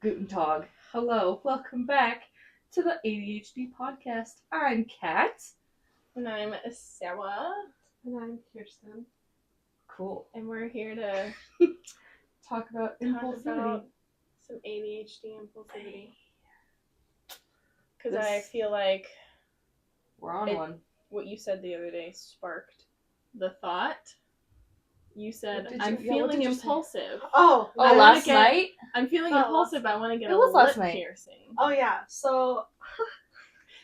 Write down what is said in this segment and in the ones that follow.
Guten Tag. Hello. Welcome back to the ADHD podcast. I'm Kat. And I'm Sarah. And I'm Kirsten. Cool. And we're here to talk about talk impulsivity. about some ADHD impulsivity. Because This- I feel like We're on one. what you said the other day sparked the thought. You said, What did I'm you- yeah, what feeling did you say? impulsive. Oh, I wanna last get- night? I'm feeling Oh, impulsive, but I want to get It a was last lip night. piercing. oh yeah. So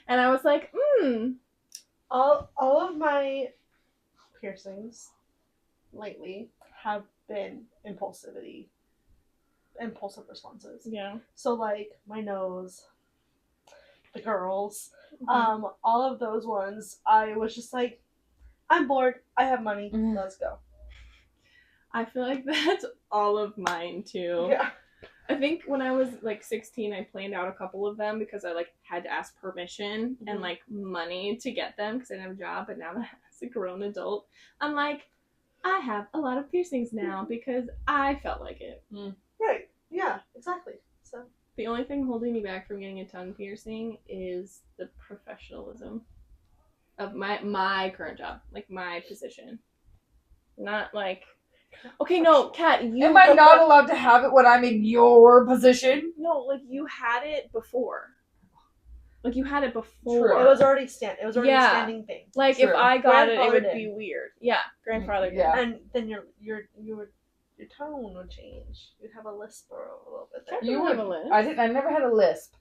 And I was like, all of my piercings lately have been impulsive responses. Yeah. So like my nose, the girls, Mm-hmm. all of those ones. I was just like, I'm bored. I have money. Mhm. Let's go. I feel like that's all of mine, too. Yeah. I think when I was like 16, I planned out a couple of them because I like had to ask permission and Mhm. like money to get them because I didn't have a job. But now that as a grown adult, I'm like, I have a lot of piercings now because I felt like it. Right. Yeah. Exactly. So The only thing holding me back from getting a tongue piercing is the professionalism of my current job, like my position. Not like, okay, no, Kat, you. Am I not allowed to have it when I'm in your position? No, like you had it before. Like you had it before. True. it was already a Yeah. standing thing. Like if True. I got it, it would Grandfathered be in. weird. Yeah, grandfather. Yeah. And then your tone would change. You'd have a lisp or a little bit there. You You have would. a lisp. I never had a lisp.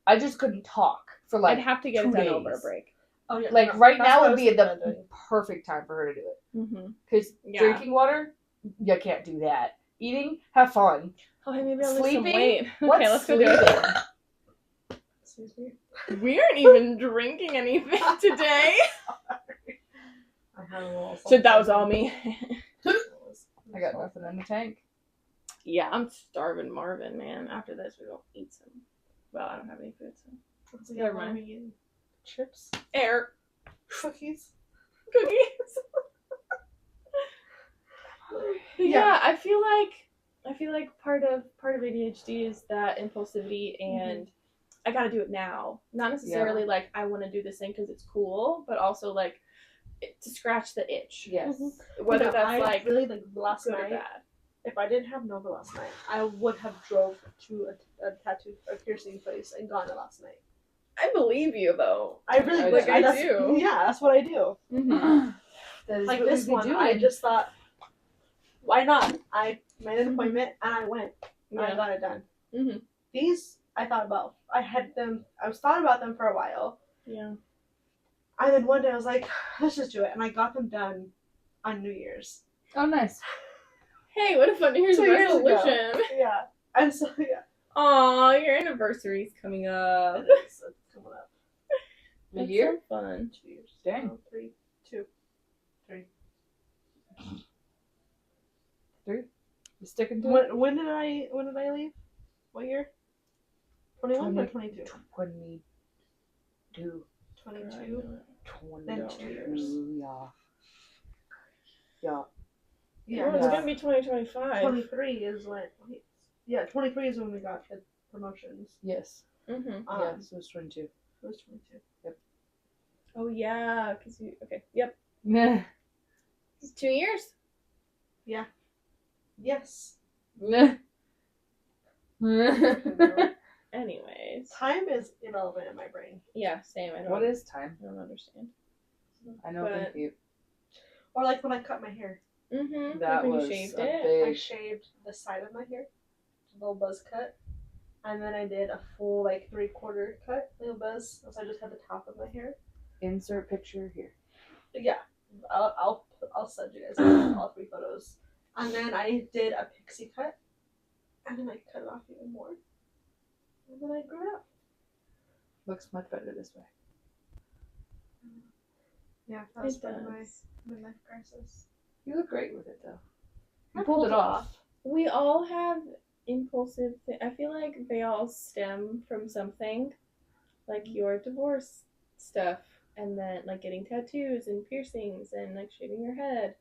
I just couldn't talk for like I'd have to get 2 it done days. over a break. Oh yeah. Like no, right that's now what I would was be thinking the of doing. perfect time for her to do it. Mm-hmm. Because Yeah. drinking water, you can't do that. Eating, have fun. Okay, maybe I'll lose some Sleeping? weight. What's Okay, let's go do sleeping? it. Excuse me. We aren't even drinking anything today. I had a little. So that was all me. I got nothing in the tank. Yeah, I'm starving Marvin, man. After this, we will eat some. Well, I don't have any food, so. Let's Never what are mind. we eating? Chips, Air. cookies. Cookies. Yeah, I feel like part of ADHD is that impulsivity and I gotta do it now. Not necessarily like I want to do this thing because it's cool, but also like to scratch the itch. Yes. Whether You know, that's I like really like last good or night. bad. If I didn't have Nova last night, I would have drove to a piercing place and gone it last night. I believe you though. I really Like, I do. Yeah, that's what I do. Mm-hmm. That is Like what this we've been one, I doing. just thought, why not? I made an appointment and I went and I Yeah. got it done. Mm-hmm. These I thought about. I was thought about them for a while. Yeah. And then one day I was like, let's just do it. And I got them done on New Year's. Oh, nice. Hey, what a fun New Year's 2 years ago. resolution. Yeah. And so, yeah. Aw, your anniversary's coming up. It's coming up. A That's year? so fun. 2 years. Dang. No, 3, 2, 3. 3? You sticking to it? When did I leave? What year? 21 or 22? 22. 22. 22. Then 2 years. Yeah. Yeah. Well, it's Yeah. gonna be 2025. 23 is when. Wait. Yeah, 23 is when we got the promotions. Yes. Mm-hmm. Yeah, so it's 22. It was 22. Oh yeah, cause you. Okay. Yep. Meh. It's 2 years. Yeah. Yes. Meh. Anyways. Time is irrelevant in my brain. Yeah. Same. I don't. What is time? I don't understand. I know. But- Thank you. Or like when I cut my hair. Mm-hmm. That when was you shaved a it. I big. shaved the side of my hair, a little buzz cut, and then I did a full like 3/4 cut, little buzz. So I just had the top of my hair. Insert picture here. Yeah, I'll send you guys all 3 photos. And then I did a pixie cut, and then I cut it off even more, and then I grew it up. Looks much better this way. Yeah, that was It part of my does. midlife crisis. You look great with it though. I You pulled it off. We all have impulsive. I feel like they all stem from something, like your divorce stuff, and then like getting tattoos and piercings and like shaving your head.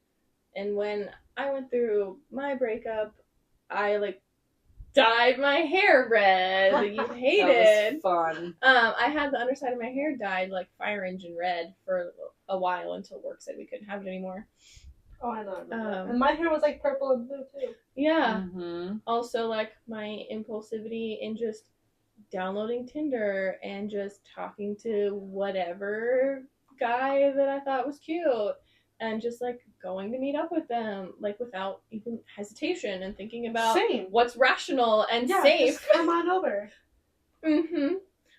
And when I went through my breakup, I like dyed my hair red that you hated. That was fun. I had the underside of my hair dyed like fire engine red for a while until work said we couldn't have it anymore. Oh, I know. And my hair was like purple and blue too. Yeah. Mm-hmm. Also, like my impulsivity in just downloading Tinder and just talking to whatever guy that I thought was cute and just like going to meet up with them like without even hesitation and thinking about what's rational and safe. Just come on over.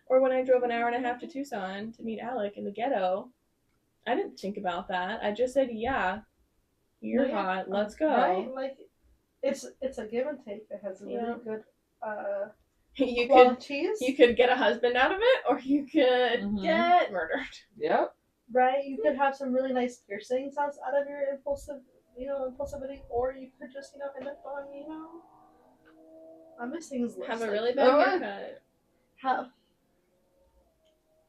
Or when I drove an hour and a half to Tucson to meet Alec in the ghetto, I didn't think about that. I just said, yeah, you're hot, let's go. Right? Like it's a give and take. It has a really good qualities. You could get a husband out of it, or you could get murdered. Yep. Right? You could have some really nice piercing sounds out of your impulsivity, or you could just, end up on, I'm missing his list. Have a really bad haircut. Have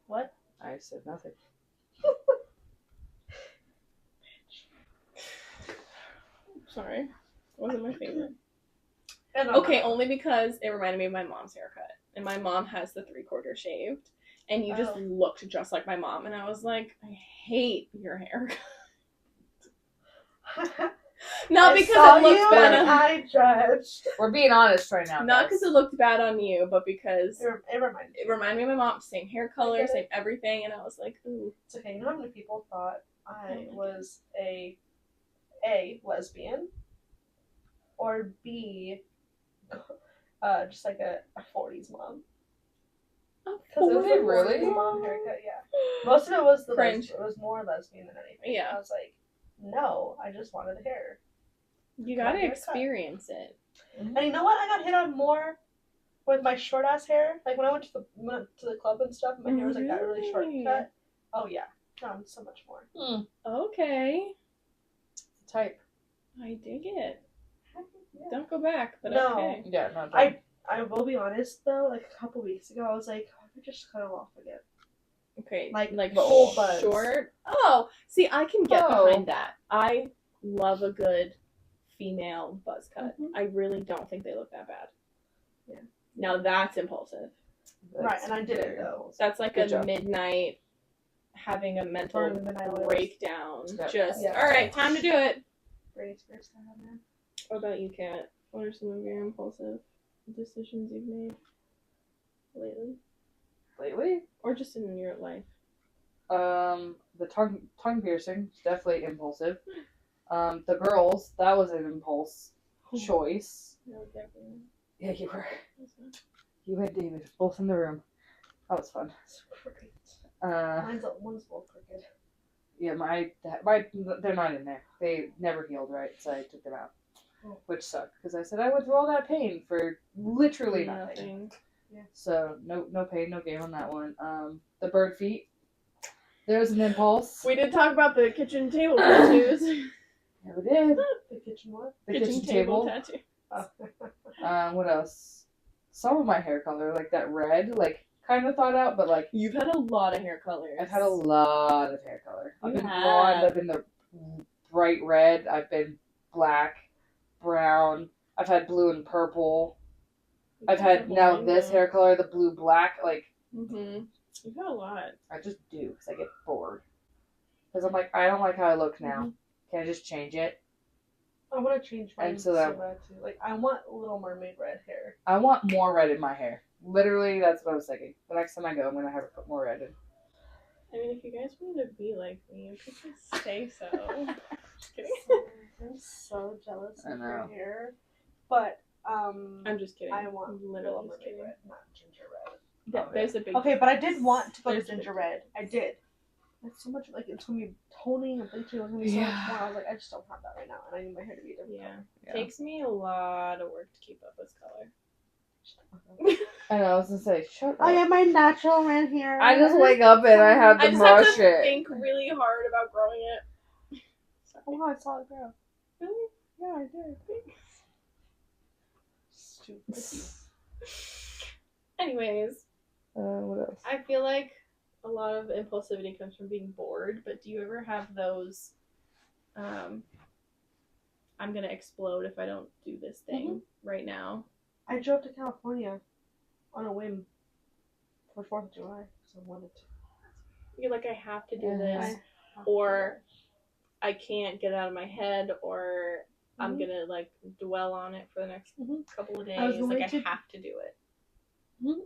what? I said nothing. Sorry. It wasn't my favorite. Okay, only because it reminded me of my mom's haircut. And my mom has the 3/4 shaved. And you just looked just like my mom. And I was like, I hate your haircut. Not because it looks bad on I judged. We're being honest right now. Not because it looked bad on you, but because it reminded me of my mom. Same hair color, same everything. And I was like, ooh. It's okay. You know how many people thought I was a lesbian, or B, just like a 40s mom. Because it was a really mom haircut. Yeah, most of it was cringe. It was more lesbian than anything. Yeah, I was like, no, I just wanted the hair. You gotta experience it. And you know what? I got hit on more with my short ass hair. Like when I went to the club and stuff, my hair was like that really short cut. Oh yeah, so much more. Okay. Type. I dig it. Yeah. Don't go back, but no. okay. Yeah, no. I will be honest though. Like a couple weeks ago, I was like, I could just cut them off again. Okay, like full short. Oh, see, I can get behind that. I love a good female buzz cut. I really don't think they look that bad. Yeah. Now that's impulsive. Right, and I did it though. That's like a midnight having a mental breakdown. All right, time to do it. Britney Spears style, man. What about you, Kat? What are some of your impulsive decisions you've made lately? Or just in your life? The tongue piercing is definitely impulsive. The girls, that was an impulse choice. Yeah, you were. You and David both in the room. That was fun. That's great. One's a little crooked. Yeah, they're not in there. They never healed right, so I took them out. Which sucked, because I said I went through all that pain for literally nothing. Yeah. So, no pain, no gain on that one. The bird feet. There's an impulse. We did talk about the kitchen table tattoos. Yeah, we did. The kitchen what? The kitchen table tattoo. What else? Some of my hair color, like that red, like kind of thought out, but like you've had a lot of hair colors. I've had a lot of hair color. I've been blonde. I've been the bright red. I've been black, brown. I've had blue and purple. I've had now this hair color, the blue black. Like you've got a lot. I just do because I get bored. Because I'm like, I don't like how I look now. Can I just change it? I want to change mine so bad too. Like, I want Little Mermaid red hair. I want more red in my hair. Literally, that's what I was thinking. The next time I go, I'm going to have to put more red in. I mean, if you guys wanted to be like me, you could just say so. Just kidding. I'm so jealous of your hair. But, I'm just kidding. I want Little Mermaid red, not ginger red. Yeah, there's a big Okay, but I did want to go to ginger red. I did. It's so much, like, it's going to be toning and bleaching. It's going to be so much more. I was like, I just don't have that right now. And I need my hair to be a different color. It takes me a lot of work to keep up with color. I know, I was going to say, shut up. I have my natural red hair. I just wake up and I have to brush it. I just have to think really hard about growing it. Oh, I saw it grow. Really? Yeah, I did. Stupid. Anyways. What else? I feel like a lot of impulsivity comes from being bored, but do you ever have those, I'm gonna explode if I don't do this thing right now? I drove to California on a whim for 4th of July because I wanted to. You're like, I have to do Mhm. this, or I can't get it out of my head, or I'm gonna like dwell on it for the next couple of days. I have to do it.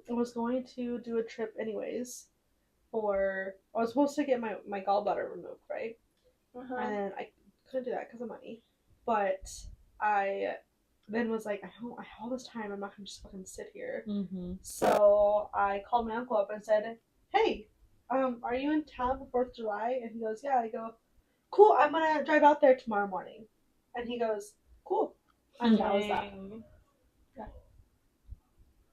I was going to do a trip anyways. I was supposed to get my gallbladder removed, right? And I couldn't do that because of money. But I then was like, I have all this time. I'm not gonna just fucking sit here. So I called my uncle up and said, "Hey, are you in town for 4th of July?" And he goes, "Yeah." I go, "Cool. I'm gonna drive out there tomorrow morning." And he goes, "Cool." And that was that. Yeah.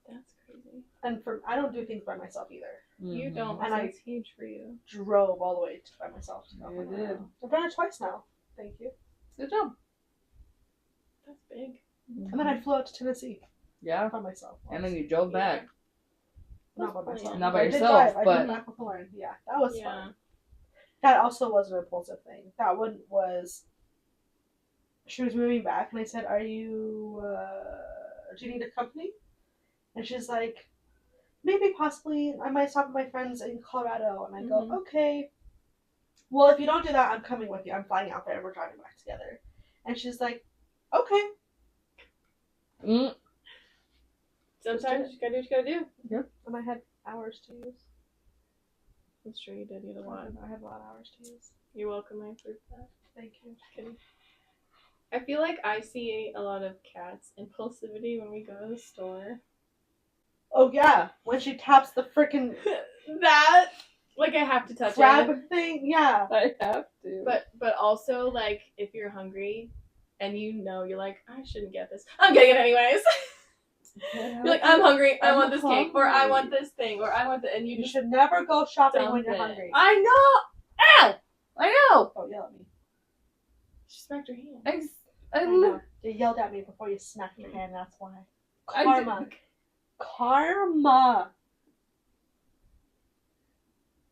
That's crazy. And I don't do things by myself either. You don't, and it's huge for you. Drove all the way by myself. You did. I've done it twice now. Thank you. Good job. That's big. And then I flew out to Tennessee. Yeah. By myself. And then you drove back. Not by myself. Not by I did yourself, drive. I but did back with Lauren. Yeah, that was fun. That also was an impulsive thing. That one was. She was moving back, and I said, "Do you need a company?" And she's like, "Maybe, possibly. I might stop with my friends in Colorado." And I go, "Okay. Well, if you don't do that, I'm coming with you. I'm flying out there, and we're driving back together." And she's like, "Okay." Sometimes you gotta do what you gotta do. Yep. And I had hours to use. That's true, you did. You had a lot. I had a lot of hours to use. You're welcome. I approve that. Thank you. Just kidding. I feel like I see a lot of Kat's impulsivity when we go to the store. Oh yeah, when she taps the freaking that, like, I have to touch grab thing. Yeah, I have to. But also, like, if you're hungry and you're like, I shouldn't get this, I'm getting it anyways. You're like, I'm hungry, I want this cake, or I want this thing, or I want and you just should never go shopping when you're hungry. I know. Ow! I know. Don't yell at me. She smacked her hand. I know. You yelled at me before you smacked your hand. That's why. Karma. Karma.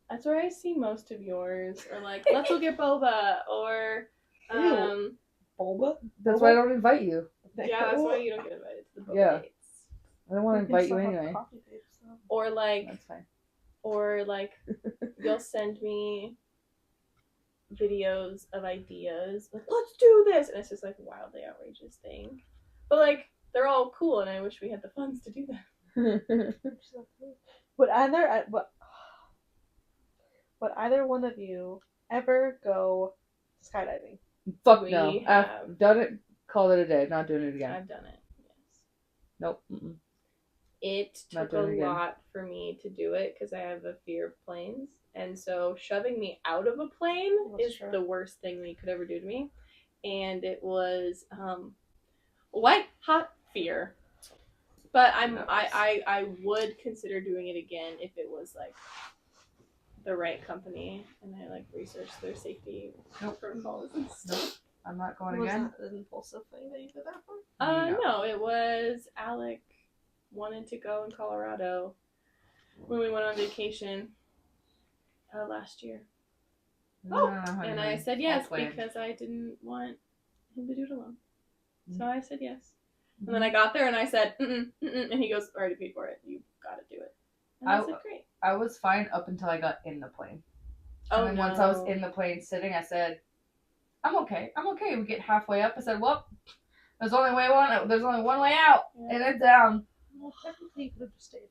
That's where I see most of yours, or like, let's go get boba, or boba. That's why I don't invite you. Yeah, that's why you don't get invited to the boba dates. I don't want to invite you anyway. Or like, that's fine. Or like, you'll send me videos of ideas, like, let's do this, and it's just like a wildly outrageous thing. But like, they're all cool, and I wish we had the funds to do that. Would either one of you ever go skydiving? Fuck no. I've done it. Called it a day. Not doing it again. I've done it. Yes. Nope. Mm-mm. It took a lot for me to do it because I have a fear of planes, and so shoving me out of a plane is the worst thing that you could ever do to me. And it was white hot fear. But I would consider doing it again if it was like the right company and I like researched their safety protocols and stuff. Nope. I'm not going again. Was that an impulsive thing that you did that for? No, it was Alec wanted to go in Colorado when we went on vacation last year. And I said yes because I didn't want him to do it alone. So I said yes. And then I got there and I said, and he goes, I already paid for it. You gotta do it. And I said, great. I was fine up until I got in the plane. Oh, and then once I was in the plane sitting, I said, I'm okay. We get halfway up. I said, well, there's only one way out, and it's down. Well, technically you could have just stayed.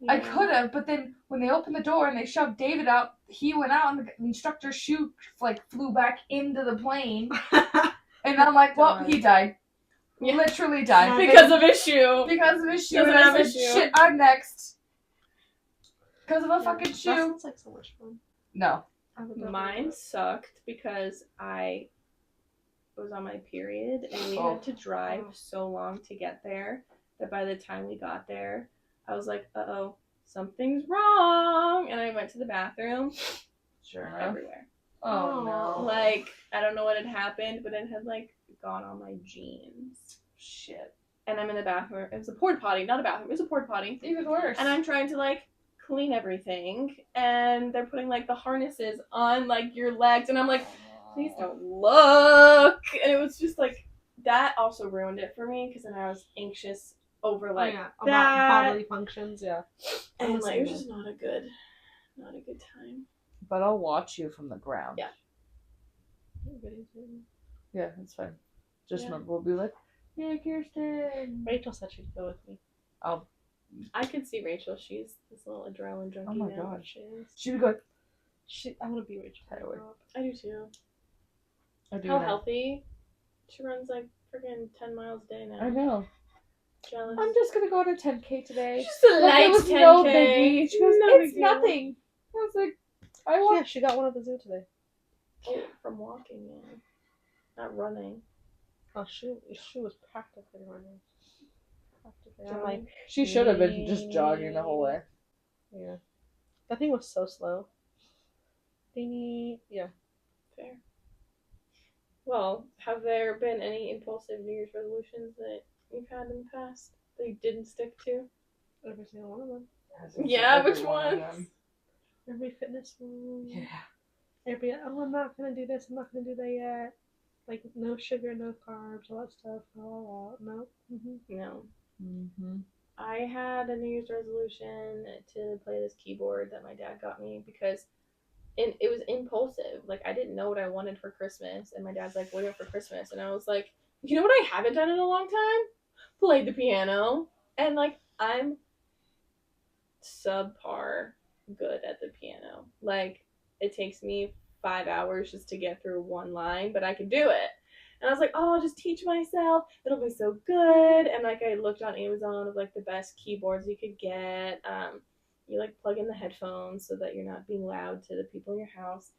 Yeah. I could have, but then when they opened the door and they shoved David out, he went out and the instructor's chute flew back into the plane. And I'm like, well, he died. Yeah. Literally died. Because of his shoe. Because of his shoe. And I said, shit, I'm next. Because of a fucking shoe. That sounds like so much fun. No. Mine sucked because I was on my period and we had to drive so long to get there that by the time we got there, I was like, uh-oh, something's wrong. And I went to the bathroom. Sure. Everywhere. Oh, no. Like, I don't know what had happened, but it had, gone on my jeans. Shit. And I'm in the bathroom. It was a porta potty, not a bathroom. It was a porta potty. It's even worse. And I'm trying to, clean everything. And they're putting, the harnesses on, your legs. And I'm like, please don't look. And it was just, that also ruined it for me. Because then I was anxious over like about that, bodily functions. Yeah, and like it was just not a good time. But I'll watch you from the ground. Yeah. Yeah, that's fine. Just Yeah. remember, we'll be like, yeah, Kirsten. Rachel said she'd go with me. I can see Rachel. She's this little adrenaline junkie. Oh my now. God. She is. She would go. I want to be Rachel. I would. I do too. I do How know. healthy? She runs like freaking 10 miles a day now. I know. Jealous. I'm just gonna go on a 10K today. Just a Like, light it was 10K. no biggie. She goes, No it's big deal. nothing. I was like, I want. Yeah, she got one at the zoo today. Oh, from walking, yeah. Not running. Oh, she was practically running. Practically. I'm Jogging. like, She should have been just jogging the whole way. yeah. That thing was so slow. Yeah. Fair. Well, have there been any impulsive New Year's resolutions that you've had in the past that you didn't stick to? Every single one of them. Yeah, which Every one of ones? them. Every fitness one. Yeah. Every, I'm not gonna do this, I'm not gonna do that yet. Like, no sugar, no carbs, all that stuff. No. No. Mm-hmm. I had a New Year's resolution to play this keyboard that my dad got me because it was impulsive. Like, I didn't know what I wanted for Christmas, and my dad's like, what do you want for Christmas? And I was like, you know what I haven't done in a long time? Played the piano. And, like, I'm subpar good at the piano. Like, it takes me 5 hours just to get through one line, but I can do it. And I was like, oh, I'll just teach myself. It'll be so good. And, like, I looked on Amazon of, like, the best keyboards you could get. You, like, plug in the headphones so that you're not being loud to the people in your house.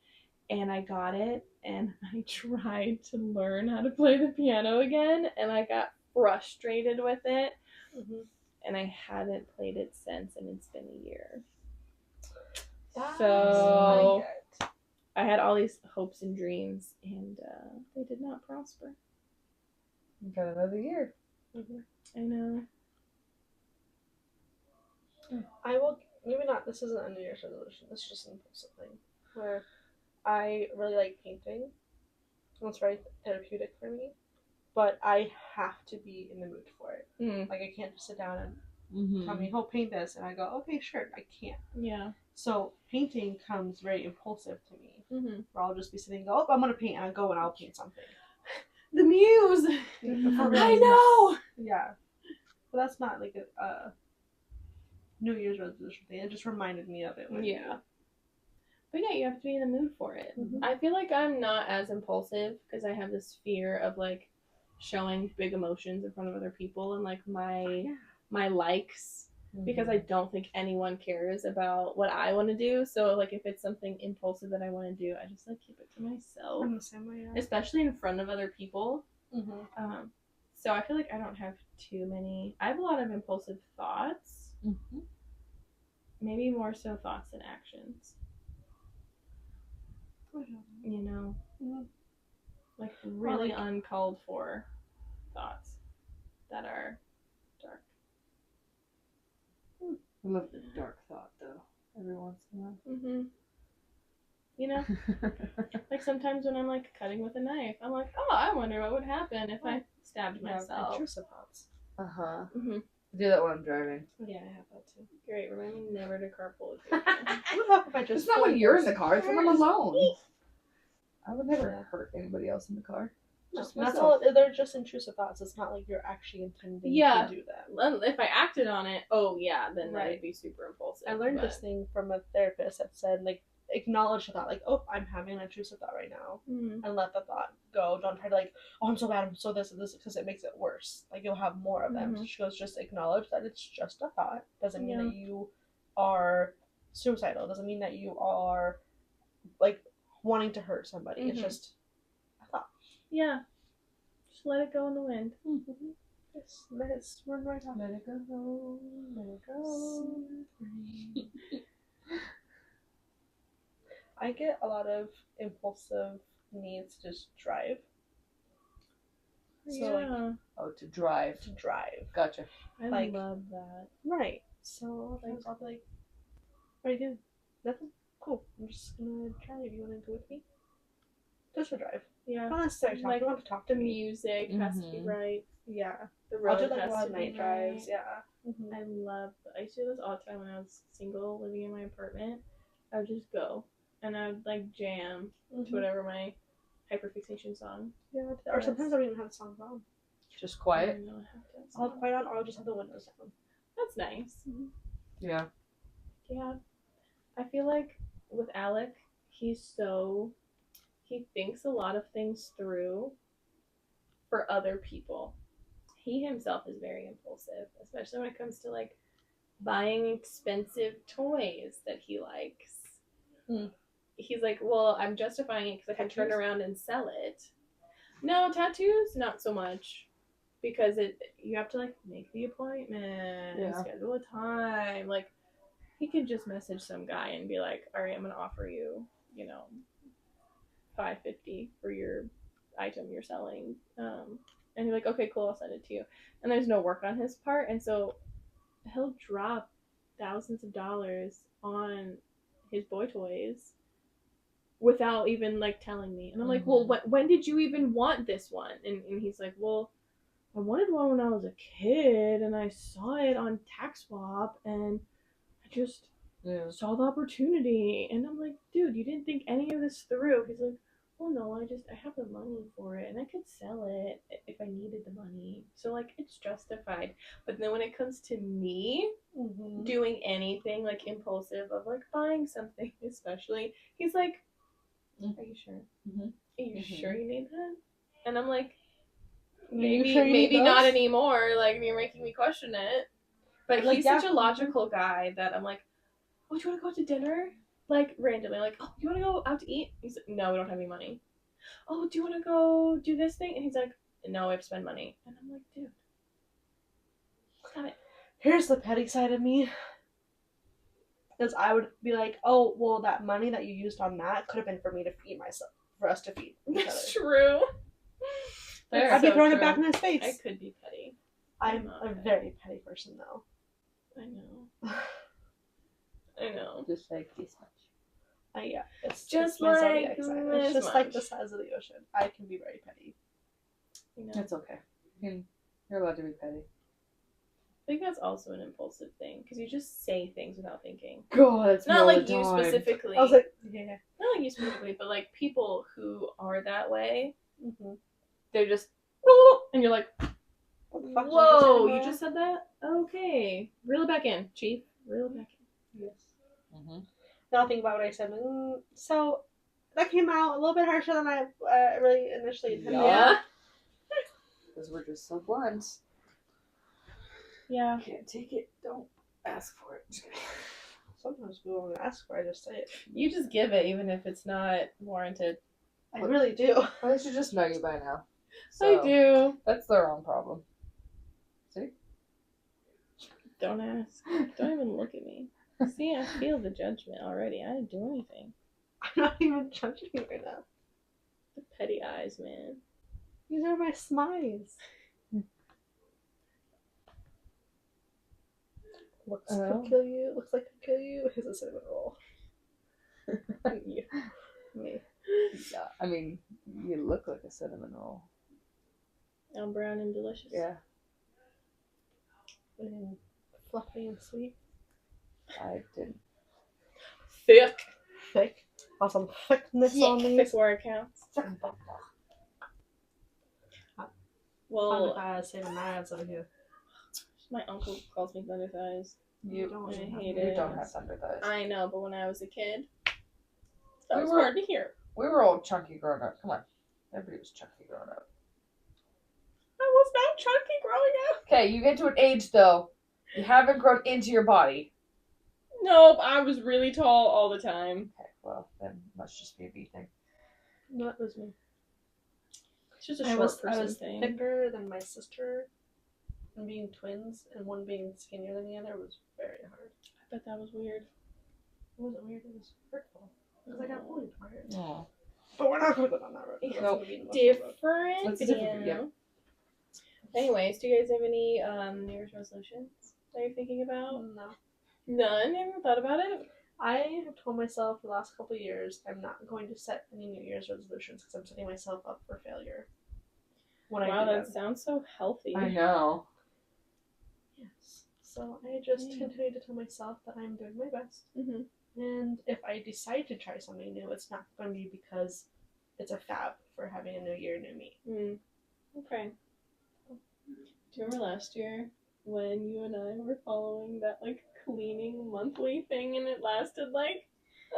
And I got it, and I tried to learn how to play the piano again, and I got frustrated with it. Mm-hmm. And I haven't played it since, and it's been a year. That's So good. I had all these hopes and dreams, and they did not prosper. You got another year. Mm-hmm. I know. I will, maybe not, this isn't a New Year's resolution, this is just an impulsive thing, where I really like painting, and it's very therapeutic for me, but I have to be in the mood for it. Like, I can't just sit down and tell me, oh, paint this, and I go, okay, sure, I can't. Yeah. So, painting comes very impulsive to me, Mm-hmm. where I'll just be sitting and go, oh, I'm gonna paint, and I go and I'll paint something. The muse! I know! Yeah. But that's not like a New Year's resolution thing. It just reminded me of it. Yeah. But yeah, you have to be in the mood for it. Mhm. I feel like I'm not as impulsive because I have this fear of like showing big emotions in front of other people and like my likes because I don't think anyone cares about what I want to do. So like if it's something impulsive that I want to do, I just like keep it to myself, I'm the same way. Yeah. especially in front of other people. Mm-hmm. So I feel like I don't have too many. I have a lot of impulsive thoughts. Mm-hmm. Maybe more so thoughts than actions. You know, Mhm. like really like- uncalled for thoughts that are dark. I love the dark thought though. Every once in a while. Mm-hmm. You know, like sometimes when I'm like cutting with a knife, I'm like, oh, I wonder what would happen if I stabbed myself. Intrusive thoughts. Uh-huh. Mm-hmm. I do that when I'm driving. Yeah, I have that too. Great, remind me never to carpool with you. What about if I just It's not when you're in the car, it's when I'm Just- alone. I would never hurt anybody else in the car. No, Just that's myself. all. They're just intrusive thoughts. It's not like you're actually intending Yeah. to do that. If I acted on it, oh yeah, then that Right. would be super impulsive. I learned but- this thing from a therapist that said, like, acknowledge the thought, like, oh, I'm having an intrusive thought right now, Mhm. and let the thought go. Don't try to, like, oh, I'm so bad, I'm so this and this, because it makes it worse. Like, you'll have more of them. Mhm. She goes, just acknowledge that it's just a thought. Doesn't mean Yeah. that you are suicidal. Doesn't mean that you are, like, wanting to hurt somebody. It's Mhm. just a thought. Yeah, just let it go in the wind. Just let it run right off. Let it go, let it go. I get a lot of impulsive needs to just drive. So, like, Yeah, Oh, to drive. to drive. Gotcha. I like- love that. Right. So like, I'll be like, what are you doing? Nothing? Cool. I'm just gonna drive. You wanna go with me? Just for drive. Yeah. Not necessarily talk. Like, You want to talk to The me. music has to be right. Yeah. The I'll road do like a has lot to of be night drives. right. Yeah. I used to do this all the time when I was single, living in my apartment. I would just go and I would like jam to whatever my hyperfixation song. Yeah. Or sometimes I don't even have the songs on. Just quiet. I'll have quiet on, or I'll just have the windows down. That's nice. Yeah. Yeah. I feel like with Alec, he thinks a lot of things through for other people. He himself is very impulsive, especially when it comes to like buying expensive toys that he likes. He's like, well, I'm justifying it because I can turn around and sell it. No, tattoos, not so much. Because you have to like make the appointment, schedule a time. Like, he can just message some guy and be like, all right, I'm gonna offer you, $550 for your item you're selling. And he's like, okay, cool, I'll send it to you. And there's no work on his part, and so he'll drop thousands of dollars on his boy toys without even like telling me. And I'm like, well, when did you even want this one? And he's like, well, I wanted one when I was a kid, and I saw it on Tax Swap, and I just saw the opportunity. And I'm like, dude, you didn't think any of this through. He's like, well, no, I have the money for it, and I could sell it if I needed the money. So, like, it's justified. But then when it comes to me doing anything, like, impulsive of, like, buying something especially, he's like, are you sure? Are you sure you need that? And I'm like, maybe not anymore. Like, you're making me question it. But like, he's such a logical guy that I'm like, oh, do you want to go out to dinner? Like, randomly, like, oh, you want to go out to eat? He's like, no, we don't have any money. Oh, do you want to go do this thing? And he's like, no, we have to spend money. And I'm like, dude, stop it. Here's the petty side of me. Because I would be like, oh, well, that money that you used on that could have been for me to feed myself, for us to feed each other. That's true. I'd be throwing it back in his face. I could be petty. I'm a very petty person, though. I know. I know. Just like this much. Yeah, it's my like zodiac sign. It's just like the much. size of the ocean. I can be very petty. You know? It's okay. You're allowed to be petty. I think that's also an impulsive thing because you just say things without thinking. God, it's not like you specifically. I was like, yeah. Not like you specifically, but like people who are that way. They're just, and you're like, what the fuck? whoa, you just said that? Okay, reel it back in, Chief. Reel it back in. Yes. Now think about what I said. So that came out a little bit harsher than I really initially intended. Yeah. Because we're just so blunt. Yeah. Can't take it. Don't ask for it. Just kidding. Sometimes people don't ask for it, I just say it. You just give it even if it's not warranted. I really do. Well, they should just know you by now. So, I do. That's their own problem. See? Don't ask. Don't even look at me. See, I feel the judgment already. I didn't do anything. I'm not even judging you right now. The petty eyes, man. These are my smiles. Looks could kill you. Looks like could kill you. Here's a cinnamon roll. You. Me. Yeah, I mean, you look like a cinnamon roll. I'm brown and delicious. Yeah. And fluffy and sweet. I didn't. Thick. Thick. Awesome thickness on these. Thick where it counts. Well, saving my ass over here. my uncle calls me thunder thighs. You don't. I hate You it. don't have thunder thighs. I know, but when I was a kid, that We was were- hard to hear. We were all chunky growing up. Come on. Everybody was chunky growing up. I was not chunky growing up. Okay, you get to an age, though. You haven't grown into your body. Nope, I was really tall all the time. Okay, well, then must just be a B thing. No, it was me. It's just a I short was person thing. thicker than my sister, and being twins, and one being skinnier than the other was very hard. I bet that was weird. It wasn't weird, it was hurtful. Because I got bullied for it. Oh. But we're not going to go down that road. It's Nope. different That's a video. different video. Anyways, do you guys have any New Year's resolutions that you're thinking about? No. None? You haven't thought about it? I have told myself the last couple of years I'm not going to set any New Year's resolutions because I'm setting myself up for failure. Wow, that sounds so healthy. I know. Yes. So I just continue to tell myself that I'm doing my best. Mm-hmm. And if I decide to try something new, it's not going to be because it's a fab for having a new year, new me. Okay. Do you remember last year when you and I were following that like cleaning monthly thing and it lasted like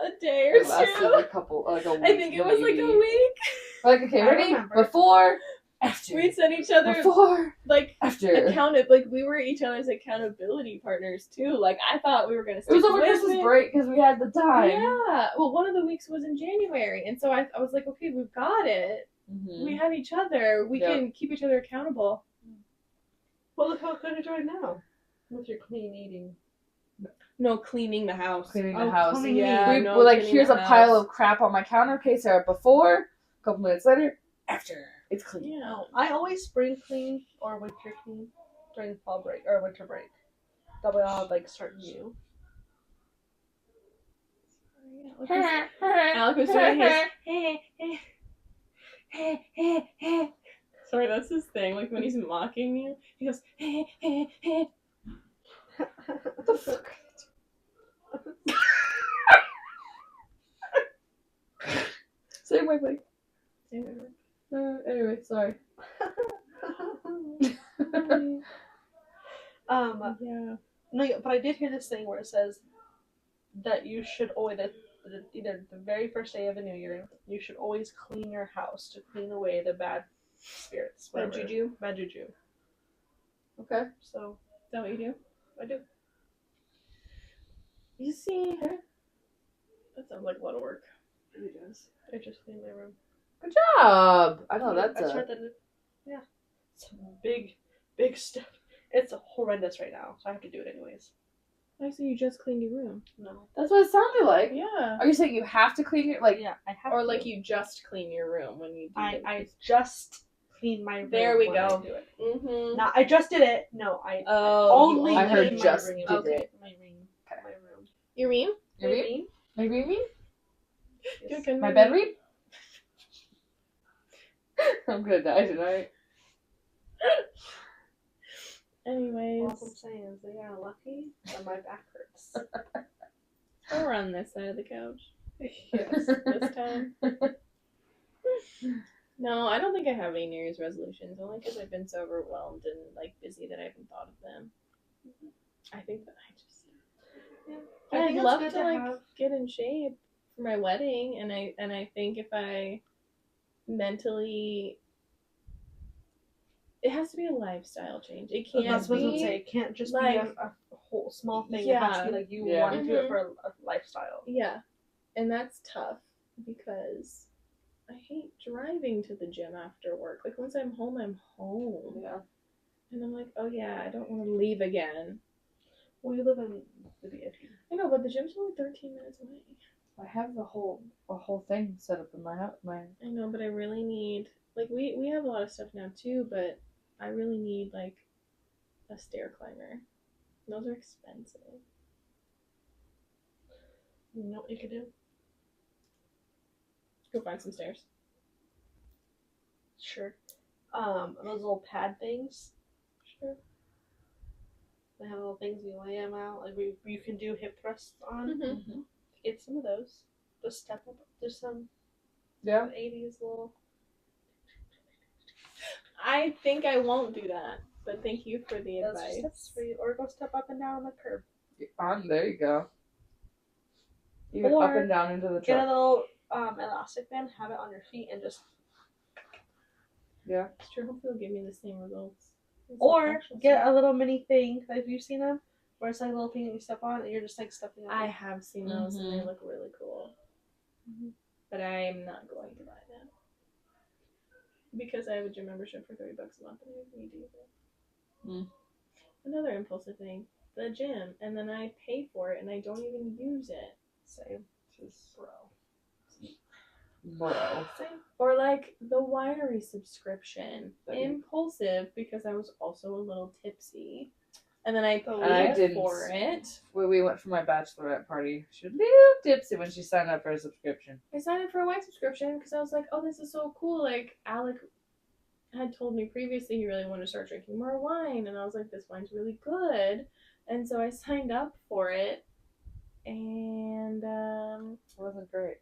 a day or It lasted two? a couple, like a week. I think it was like a week. Like, okay, ready? Before, after. We'd send each other Before, like after. like we were each other's accountability partners too. Like I thought we were gonna. It was over Christmas break because we had the time. Yeah. Well, one of the weeks was in January, and so I was like, okay, we've got it. Mm-hmm. We have each other. We can keep each other accountable. Well, look how good you're doing now with your clean eating. No, cleaning the house. Cleaning the house. Yeah. We're like, here's a pile of crap on my counter. Okay, Sarah, before, a couple minutes later, after. It's clean. Yeah. I always spring clean or winter clean during fall break or winter break. That way I'll have like start new. Alec was doing his Sorry, that's his thing. Like when he's mocking you, he goes What the fuck? Same wavelength. Anyway, sorry. Yeah. No, but I did hear this thing where it says that you should always, either the very first day of a new year, you should always clean your house to clean away the bad spirits. Bad juju. Bad juju. Okay. So, is that what you do? I do. You see, that sounds like a lot of work. It does. I just cleaned my room. Good job. I know that's yeah. It's a big step. It's horrendous right now, so I have to do it anyways. I see you just cleaned your room. No. That's what it sounded like. Yeah. Are you saying you have to clean your Yeah, I have or to. like you just clean your room when you do I just clean my room. There we when go. I do it. Mm-hmm. No, I just did it. No, I only I heard cleaned just my room. did Okay. it. My room. Okay. My room. Your room? Maybe me? Yes. My bed read? I'm gonna die tonight. Anyways. All I'm saying is they are lucky that my back hurts. We're on this side of the couch. Yes. This time. No, I don't think I have any New Year's resolutions, only because I've been so overwhelmed and like busy that I haven't thought of them. I think that I just I'd love to like get in shape for my wedding, and I think if I mentally, it has to be a lifestyle change. It can't That's what I was be. gonna say. It can't just like, be a whole small thing. It has to be like you want to do it for a lifestyle. Yeah, and that's tough because I hate driving to the gym after work. Like once I'm home, I'm home. Yeah. And I'm like, oh yeah, I don't want to leave again. Well, you live in the DFE. I know, but the gym's only 13 minutes away. I have a whole thing set up in my house. I know, but I really need, like, we have a lot of stuff now too, but I really need like a stair climber. Those are expensive. You know what you could do? Go find some stairs. Sure. Those little pad things. Sure. They have little things you lay them out. Like you can do hip thrusts on. Mm-hmm. Get some of those. Just step up. There's some. Yeah. 80s little. I think I won't do that, but thank you for the advice. Steps for you, or go step up and down on the curb. There you go. Even or up and down into the truck. Get a little elastic band, have it on your feet, and just. Yeah. It's true. Hopefully, it'll give me the same results. Or get a little mini thing. Have you seen them? Where it's like a little thing that you step on, and you're just like stepping on. I have seen those, and they Mhm. look really cool. But I am not going to buy them because I have a gym membership for $30 a month, and I need to use it. Another impulsive thing: the gym, and then I pay for it, and I don't even use it. Same. Just bro. Same. Or like the winery subscription. Impulsive because I was also a little tipsy. And then I paid for it. We went for my bachelorette party. She was a little tipsy when she signed up for a subscription. I signed up for a wine subscription because I was like, oh, this is so cool. Like, Alec had told me previously he really wanted to start drinking more wine. And I was like, this wine's really good. And so I signed up for it. And it wasn't great.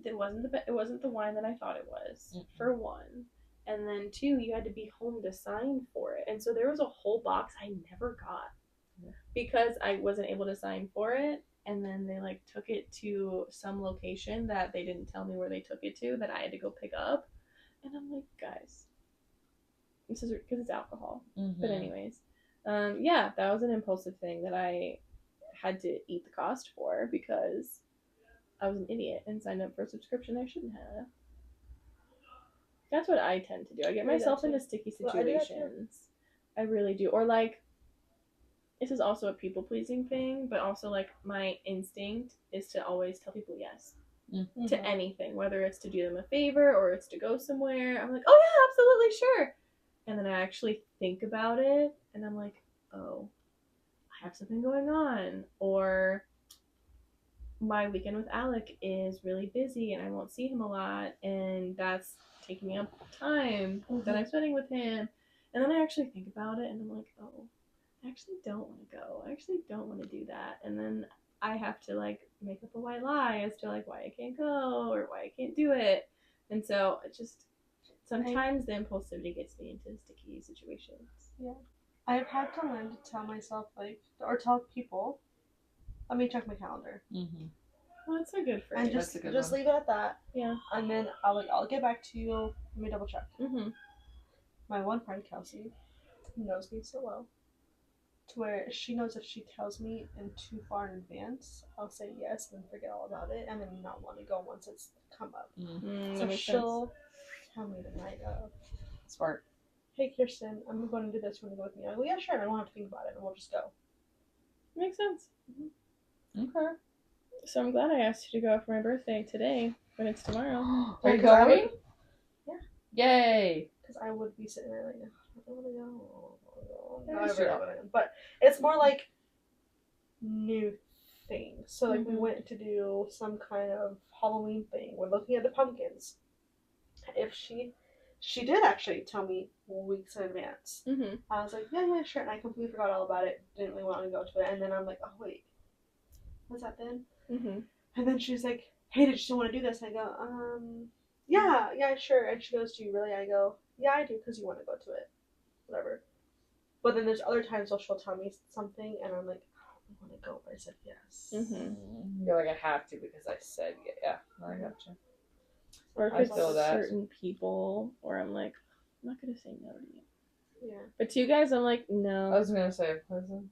It wasn't the wine that I thought it was, for one. And then two, you had to be home to sign for it. And so there was a whole box I never got because I wasn't able to sign for it. And then they like took it to some location that they didn't tell me where they took it to that I had to go pick up. And I'm like, guys, this is because it's alcohol. But anyways, yeah, that was an impulsive thing that I had to eat the cost for because I was an idiot and signed up for a subscription I shouldn't have. That's what I tend to do. I get myself into sticky situations. I really do. Or like, this is also a people pleasing thing, but also like my instinct is to always tell people yes to anything, whether it's to do them a favor or it's to go somewhere. I'm like, oh yeah, absolutely, sure. And then I actually think about it and I'm like, oh, I have something going on. Or my weekend with Alec is really busy and I won't see him a lot and that's taking up time that I'm spending with him. And then I actually think about it and I'm like, oh, I actually don't want to go. I actually don't want to do that. And then I have to like make up a white lie as to like why I can't go or why I can't do it. And so it just sometimes the impulsivity gets me into sticky situations. Yeah. I've had to learn to tell myself like or tell people, let me check my calendar. Well, that's a good phrase. And just leave it at that. Yeah. And then I'll get back to you. Let me double check. My one friend Kelsey knows me so well, to where she knows if she tells me in too far in advance, I'll say yes and then forget all about it, and then not want to go once it's come up. So she'll tell me the night of. Smart. Hey Kirsten, I'm going to do this. You want to go with me? I go, yeah, sure. I won't have to think about it, and we'll just go. Makes sense. Okay. So I'm glad I asked you to go for my birthday today, but it's tomorrow. Are you going? Yeah. Yay! Because I would be sitting there like, I don't want to go. No, I really don't want to. But it's more like new things. So like we went to do some kind of Halloween thing. We're looking at the pumpkins. If she did actually tell me weeks in advance. I was like, yeah, sure. And I completely forgot all about it. Didn't really want to go to it. And then I'm like, oh wait, what's that then? And then she's like, hey, did you still want to do this? I go, yeah, sure. And she goes, do you really? I go, yeah, I do, because you want to go to it. Whatever. But then there's other times where she'll tell me something, and I'm like, I don't want to go, but I said yes. You're like, I have to because I said yeah. I gotcha. Or if it's certain people, or I'm like, I'm not going to say no to you. Yeah. But to you guys, I'm like, no. I was going to say a person.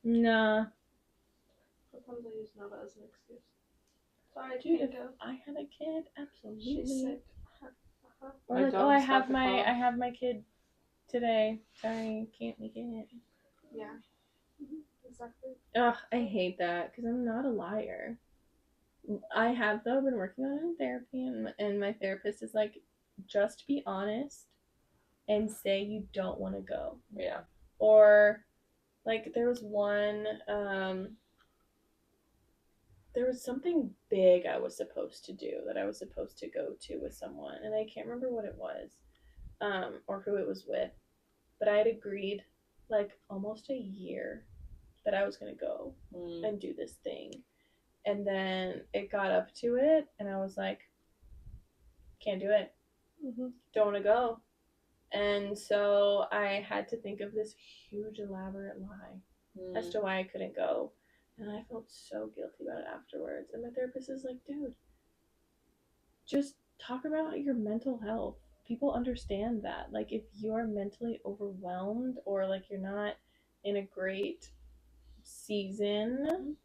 Nah. Sometimes I use no as an excuse. Sorry, dude, if I had a kid, absolutely. She's sick. Or like, oh, I have my kid today. Sorry, can't make it. Yeah. Exactly. Ugh, I hate that because I'm not a liar. I have though been working on it in therapy, and my therapist is like, just be honest and say you don't want to go. Yeah. Or like there was one. There was something big I was supposed to do that I was supposed to go to with someone, and I can't remember what it was, or who it was with, but I had agreed like almost a year that I was going to go and do this thing. And then it got up to it, and I was like, can't do it. Don't want to go. And so I had to think of this huge elaborate lie as to why I couldn't go. And I felt so guilty about it afterwards. And my therapist is like, dude, just talk about your mental health. People understand that. Like, if you're mentally overwhelmed or, like, you're not in a great season,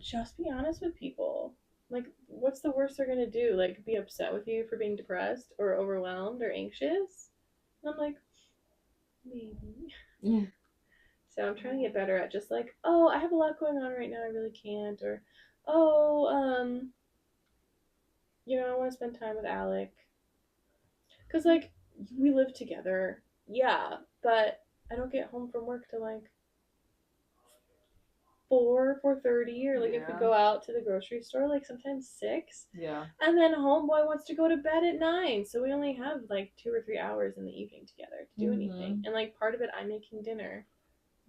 just be honest with people. Like, what's the worst they're going to do? Like, be upset with you for being depressed or overwhelmed or anxious? And I'm like, maybe. Yeah. So I'm trying to get better at just like, oh, I have a lot going on right now, I really can't. Or, oh, I want to spend time with Alec. Because, like, we live together, yeah, but I don't get home from work till, like, 4:30, or like if we go out to the grocery store, like sometimes 6. Yeah. And then homeboy wants to go to bed at 9, so we only have like 2 or 3 hours in the evening together to do anything. And like part of it, I'm making dinner,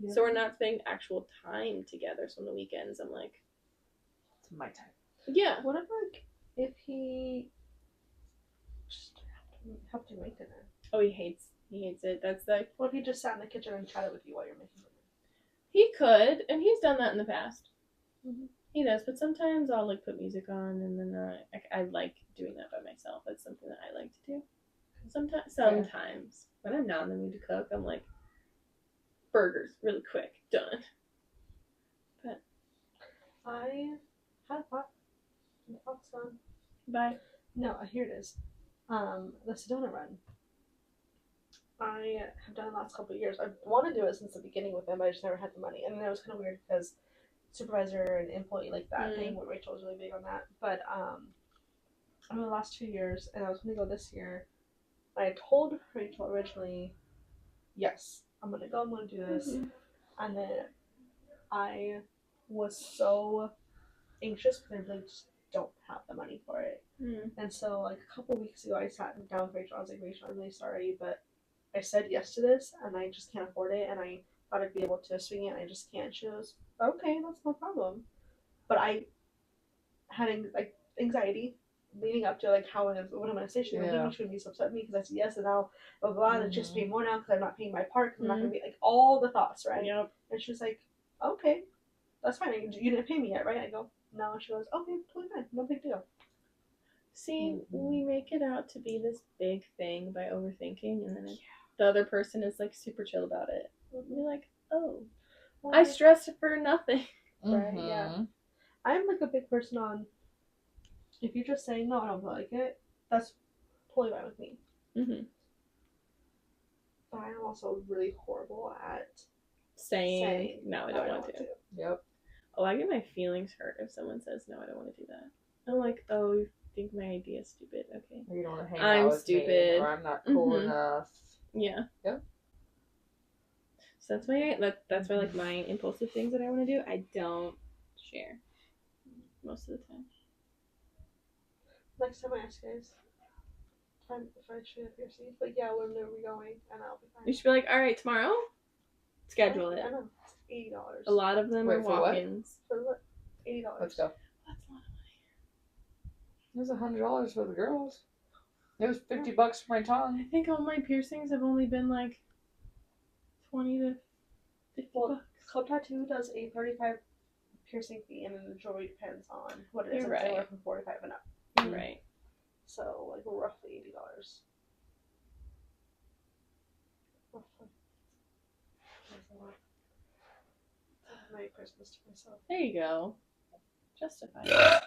so we're not spending actual time together. So on the weekends, I'm like, it's my time. Yeah. What if like if he just helped you make dinner? Oh, he hates it. That's like, What if he just sat in the kitchen and chatted with you while you're making dinner? he could, and he's done that in the past. Mm-hmm. He does, but sometimes I'll like put music on, and then I like doing that by myself. That's something that I like to do. Sometimes when I'm not in the mood to cook, I'm like, burgers really quick, done. But I had a thought. The thought's gone. Bye. No, here it is. The Sedona run. I have done it the last couple of years. I want to do it since the beginning with them, but I just never had the money. And then it was kind of weird because supervisor and employee like that thing, where Rachel was really big on that. But I went the last 2 years, and I was going to go this year. I told Rachel originally, yes, I'm going to go, I'm going to do this. And then I was so anxious because I really just don't have the money for it. And so like a couple weeks ago, I sat down with Rachel. I was like, Rachel, I'm really sorry, but I said yes to this, and I just can't afford it, and I thought I'd be able to swing it, and I just can't. She goes, okay, that's no problem. But I had anxiety leading up to like what am I going to say? She's going to be so upset with me because I said yes, and now blah blah, and it's just paying more now because I'm not paying my part, because I'm not going to be like all the thoughts, right? Yep. And she was like, okay, that's fine. You didn't pay me yet, right? I go, no. And she goes, okay, totally fine, no big deal. See, we make it out to be this big thing by overthinking, and then the other person is like super chill about it. You're like, oh, well, I stressed for nothing. Right? Yeah. I'm like a big person on, if you just say no, I don't feel like it, that's totally fine with me. But I am also really horrible at saying no, I don't want to. Yep. Oh, I get my feelings hurt if someone says no, I don't want to do that. I'm like, oh, you think my idea is stupid? Okay. Or you don't want to hang I'm out with stupid. me, or I'm not cool enough. Yeah. Yep. So that's why like my impulsive things that I want to do, I don't share most of the time. Next time I ask you guys if I should have piercing, but yeah, when are we going? And I'll be fine. You should be like, all right, tomorrow, schedule it. I know. It's $80. A lot of them are walk-ins. For what? $80. Let's go. That's a lot of money. It was $100 for the girls. It was $50 for my tongue. I think all my piercings have only been like $20 to $50. Club Tattoo does a $35 piercing fee, and then the jewelry depends on what it is. You're right. Anywhere from $45 and up. You're right. So like roughly $80. Roughly. That's a lot. My Christmas to myself. There you go. Justify it.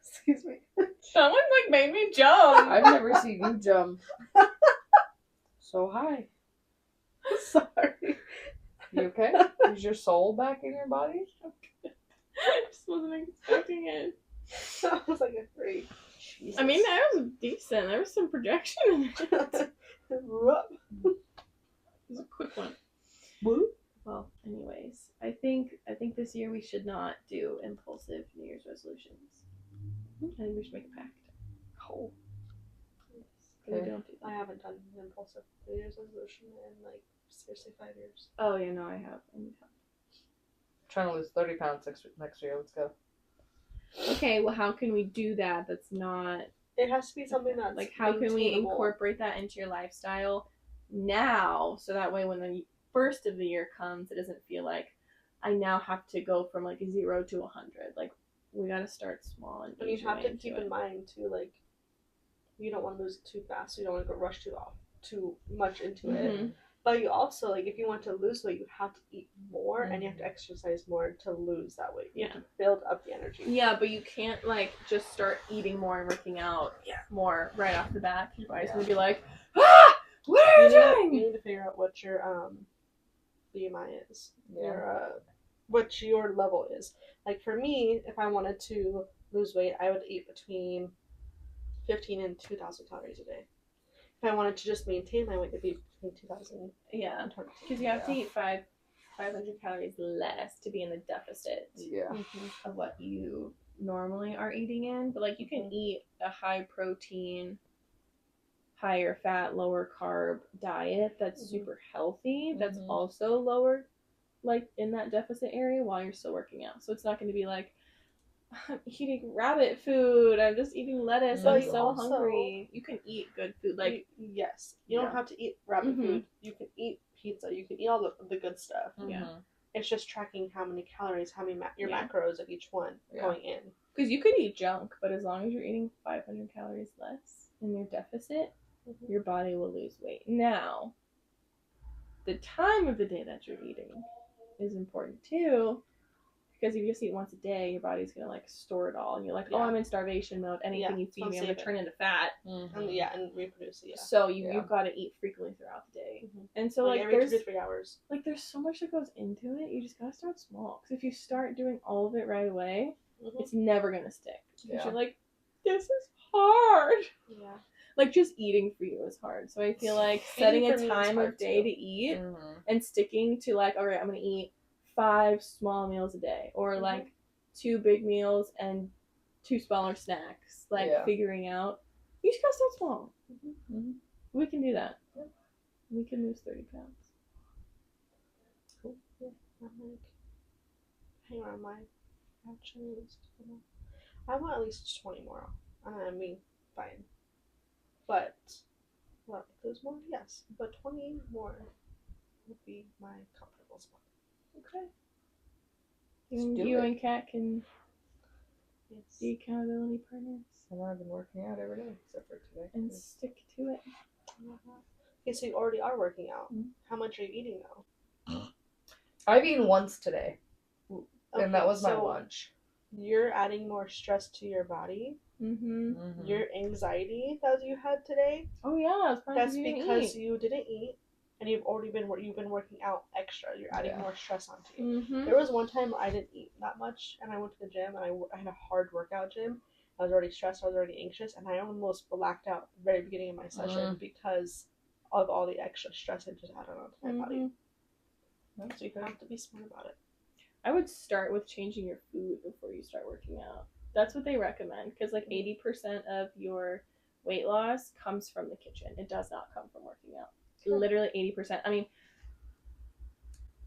Excuse me. Someone like made me jump. I've never seen you jump so high. Sorry. You okay? Is your soul back in your body? I just wasn't expecting it. That was like a 3. Jesus. I mean, that was decent. There was some projection in it. It was a quick one. Well, anyways, I think this year we should not do impulsive New Year's resolutions. I think we should make a pact. Oh. We don't do that. I haven't done an impulsive New Year's resolution in like seriously 5 years. Oh yeah, no, I have. I need help. Trying to lose 30 pounds next year. Let's go. Okay, well, how can we do that? That's not. It has to be something that's like, how can we maintainable. incorporate that into your lifestyle now, so that way when the first of the year comes, it doesn't feel like I now have to go from like 0 to 100. Like, we gotta start small and. But you have to keep in mind too, like, you don't want to lose it too fast, so you don't want to go rush too much into it. But you also, like, if you want to lose weight, you have to eat more and you have to exercise more to lose that weight. You have to build up the energy. Yeah, but you can't, like, just start eating more and working out more right off the bat. Your body's gonna be like, what are you doing? You need to figure out what your BMI is. What your level is. Like, for me, if I wanted to lose weight, I would eat between 15 and 2,000 calories a day. If I wanted to just maintain my weight, it'd be between 2,000 Yeah, and 20. because you have to eat 5 500 calories less to be in the deficit Yeah. of what you normally are eating in. But like you can eat a high protein, higher fat, lower carb diet that's super healthy, that's also lower like in that deficit area while you're still working out. So it's not going to be like, I'm eating rabbit food, I'm just eating lettuce, I'm so hungry. You can eat good food. Like yes, you don't have to eat rabbit food. You can eat pizza. You can eat all the good stuff. Yeah. It's just tracking how many calories, how many your macros of each one going in. Because you could eat junk, but as long as you're eating 500 calories less in your deficit, your body will lose weight. Now, the time of the day that you're eating is important too, because if you just eat once a day, your body's gonna like store it all, and you're like, oh, I'm in starvation mode. Anything you feed me, I'm gonna turn into fat. And reproduce it. So you've got to eat frequently throughout the day, and so like every there's 2 to 3 hours. Like there's so much that goes into it. You just gotta start small, because if you start doing all of it right away, it's never gonna stick. Because you're like, this is hard. Yeah. Like just eating for you is hard. So I feel like setting a time of day to eat and sticking to like, all right, I'm gonna eat 5 small meals a day, or like 2 big meals and 2 smaller snacks. Like figuring out, you just gotta start small. We can do that. We can lose 30 pounds. Cool. Yeah. I'm like, hang on, my actually, I want at least 20 more. I mean, fine. But, well, if there's more, yes. But 20 more would be my comfortable spot. Okay. You and Kat can be accountability partners. And I've been working out every day except for today. And stick to it. Okay, so you already are working out. How much are you eating now? I've eaten once today. And that was my lunch. You're adding more stress to your body. Your anxiety that you had today. Oh yeah, that's because you didn't eat, and you've been working out extra. You're adding more stress onto you. There was one time I didn't eat that much, and I went to the gym, and I had a hard workout gym. I was already stressed. I was already anxious, and I almost blacked out at the very beginning of my session because of all the extra stress I just added onto my body. So you have to be smart about it. I would start with changing your food before you start working out. That's what they recommend, because like 80% of your weight loss comes from the kitchen. It does not come from working out. Literally 80%. I mean,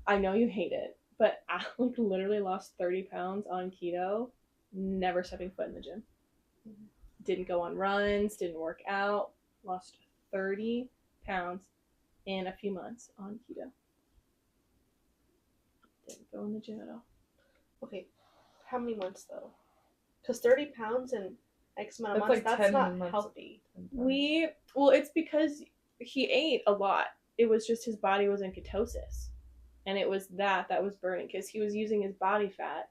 I know you hate it, but I like literally lost 30 pounds on keto, never stepping foot in the gym. Didn't go on runs, didn't work out, lost 30 pounds in a few months on keto. Didn't go in the gym at all. Okay, how many months though? Because 30 pounds in X amount of months, that's not healthy. It's because he ate a lot. It was just his body was in ketosis. And it was that was burning, because he was using his body fat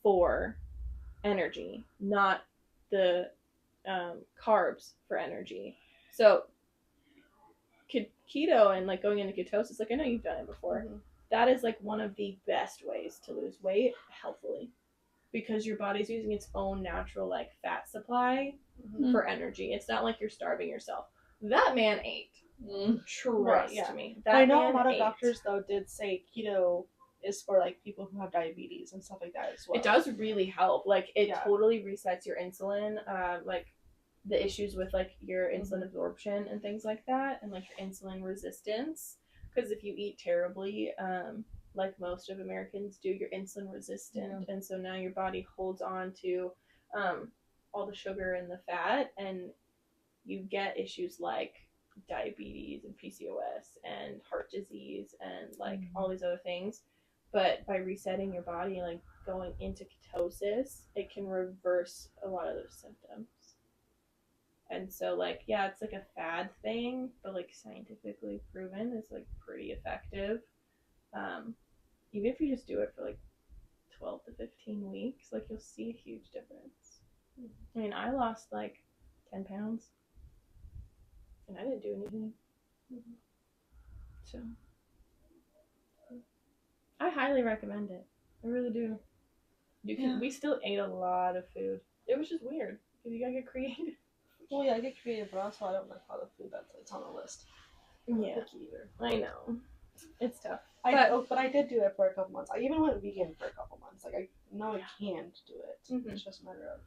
for energy, not the carbs for energy. So keto and like going into ketosis, like I know you've done it before, that is like one of the best ways to lose weight healthily, because your body's using its own natural like fat supply for energy. It's not like you're starving yourself. That man ate. Trust me. I know a lot of doctors though did say keto is for like people who have diabetes and stuff like that as well. It does really help. Like it totally resets your insulin, like the issues with like your insulin absorption and things like that, and like your insulin resistance. Because if you eat terribly, like most of Americans do, you're insulin resistant, and so now your body holds on to all the sugar and the fat, and you get issues like diabetes and PCOS and heart disease and like all these other things. But by resetting your body, like going into ketosis, it can reverse a lot of those symptoms. And so like, yeah, it's like a fad thing, but like scientifically proven is like pretty effective. Even if you just do it for like 12 to 15 weeks, like you'll see a huge difference. I mean, I lost like 10 pounds and I didn't do anything. So I highly recommend it. I really do. We still ate a lot of food. It was just weird because you gotta get creative. Well, yeah, I get creative, but also I don't like all the food that's on the list. Yeah, either. I know. It's tough. But I did do it for a couple months. I even went vegan for a couple months. Like I know I can do it. Mhm. It's just a matter of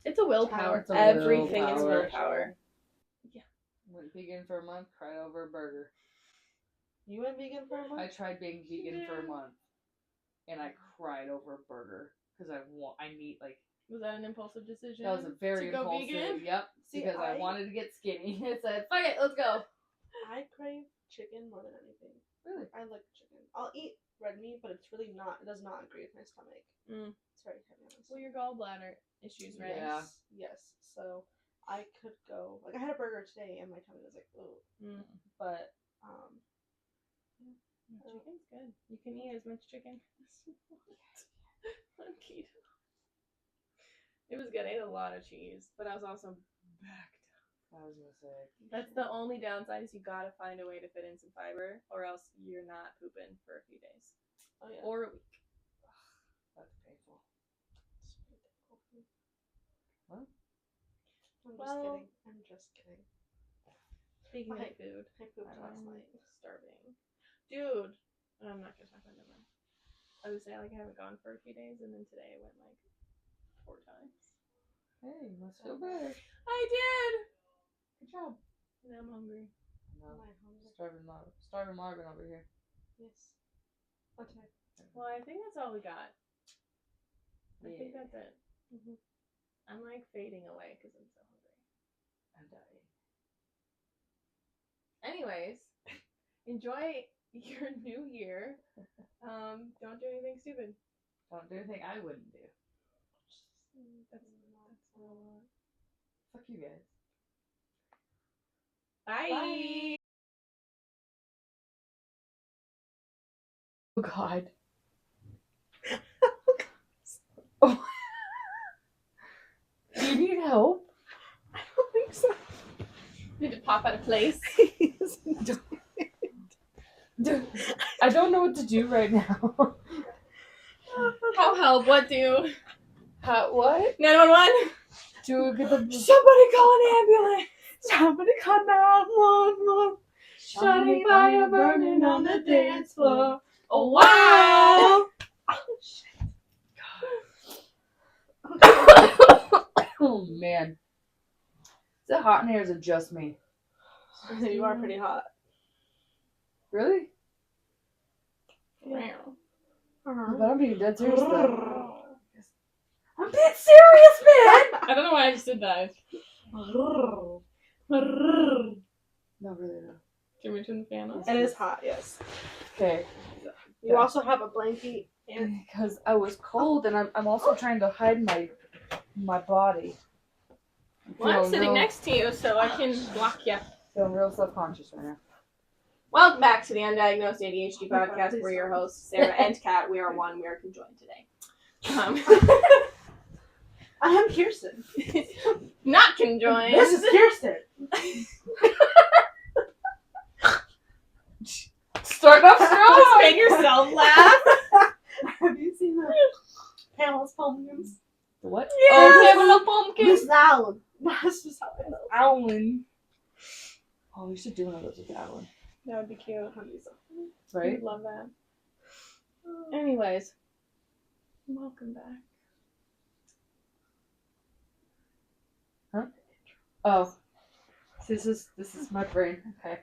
It's a willpower. It's a Everything is willpower. willpower. Went vegan for a month, cried over a burger. You went vegan for a month? I tried being vegan for a month, and I cried over a burger because I need like. Was that an impulsive decision? That was a very to go impulsive. vegan? Yep. See, because I wanted to get skinny. I said, Fuck it, let's go. I crave chicken more than anything. Really? I like chicken. I'll eat red meat, but it's really not. It does not agree with my stomach. It's very heavy on my Well, stomach. your gallbladder issues, right? Yeah. Yes. So I could go. Like I had a burger today, and my tummy was like, oh. But Chicken's good. You can eat as much chicken as you want on keto. It was good. I ate a lot of cheese, but I was also backed up. I was gonna say. That's the only downside is you gotta find a way to fit in some fiber, or else you're not pooping for a few days. Oh yeah. Or a week. That's painful. What? Well- I'm just kidding. Speaking Okay. of food, I pooped last I'm night. starving. Dude, I'm not gonna talk about that one. I would say like I haven't gone for a few days, and then today I went like 4 times. Hey, let's feel better. I did. Good job. Now I'm hungry. No, Am I hungry? starving Marvin over here. Yes. Okay. Well, I think that's all we got. I think Yeah. that's it. I'm like fading away because I'm so hungry. I'm dying. Anyways, enjoy your new year. Don't do anything stupid. Don't do anything I wouldn't do. That's not a lot. Fuck you guys. Bye. Oh God. Oh. Do you need help? I don't think so. Need to pop out of place. Dude, I don't know what to do right now. How help? What do? What? 911. Do we get the Somebody call an ambulance. Somebody call 911. Shawty fire burning on the dance floor. Oh wow. Oh man. Is it hot in here or is it just me? You are pretty hot. Really? Yeah. But I'm being dead serious though. I'm being serious, man! I don't know why I just did that. No, Not really though. Do you want me to turn the fan on? it is hot, yes. Okay. You also have a blanket and Because I was cold and I'm also trying to hide my body. Well, I'm sitting next to you, so I can block you. Feeling real self-conscious right now. Welcome back to the Undiagnosed ADHD podcast. We're your hosts, Sarah and Kat. We are one. We are conjoined today. I am Kirsten. Not conjoined. This is Kirsten. Start off Just strong! make yourself laugh. Have you seen the Pamela's Pumpkins? What? Oh, Pamela Pumpkin. Miss Allen. That's just how I know. Alan. Oh, we should do one of those with Alan. That would be cute. Right? I'd love that. Anyways, welcome back. Huh? Oh. This is my brain. Okay.